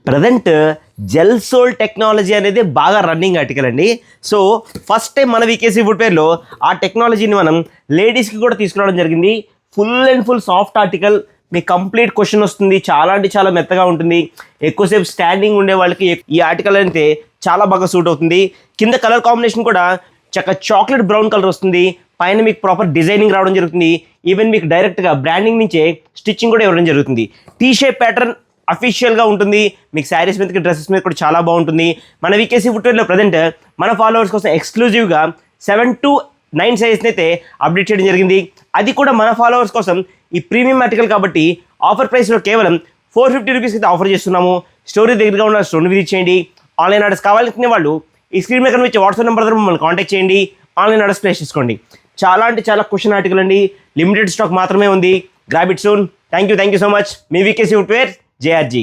Present gel soul technology అనేది బాగా running article అండి. సో ఫస్ట్ టైం మన వికేసీ ఫుట్వేర్లో ఆ టెక్నాలజీని మనం లేడీస్కి కూడా తీసుకురావడం జరిగింది. Full and full soft article, మీకు కంప్లీట్ క్వశ్చన్ వస్తుంది, చాలా అంటే చాలా మెత్తగా ఉంటుంది. ఎక్కువసేపు స్టాండింగ్ ఉండే వాళ్ళకి ఈ ఆర్టికల్ అయితే చాలా బాగా సూట్ అవుతుంది. కింద కలర్ కాంబినేషన్ కూడా చక్కగా చాక్లెట్ బ్రౌన్ కలర్ వస్తుంది. పైన మీకు ప్రాపర్ డిజైనింగ్ రావడం జరుగుతుంది. ఈవెన్ మీకు డైరెక్ట్గా బ్రాండింగ్ నుంచే స్టిచ్చింగ్ కూడా ఇవ్వడం జరుగుతుంది. టీ షేప్ ప్యాటర్న్ అఫీషియల్గా ఉంటుంది. మీకు శారీస్ మీదకి డ్రెస్సెస్ మీద కూడా చాలా బాగుంటుంది. మన వికేసీ ఫుట్వేర్లో ప్రజెంట్ మన ఫాలోవర్స్ కోసం ఎక్స్క్లూజివ్గా 7 to 9 సైజ్ని అయితే అప్డేట్ చేయడం జరిగింది. అది కూడా మన ఫాలోవర్స్ కోసం ఈ ప్రీమియం ఆర్టికల్ కాబట్టి ఆఫర్ ప్రైస్లో కేవలం 450 రూపీస్కి అయితే ఆఫర్ చేస్తున్నాము. స్టోరీ దగ్గరగా ఉన్న స్టోర్ని విజిట్ చేయండి. ఆన్లైన్ ఆర్డర్స్ కావాలనుకునే వాళ్ళు ఈ స్క్రీన్ మీద కనిపించే వాట్సాప్ నెంబర్ ద్వారా మమ్మల్ని కాంటాక్ట్ చేయండి. ఆన్లైన్ ఆర్డర్స్ ప్లేస్ చేసుకోండి. చాలా అంటే చాలా క్వశ్చన్ ఆర్టికల్ అండి. లిమిటెడ్ స్టాక్ మాత్రమే ఉంది. Grab it soon. Thank you so much. మీ వికేసీ ఫుట్వేర్, JRG.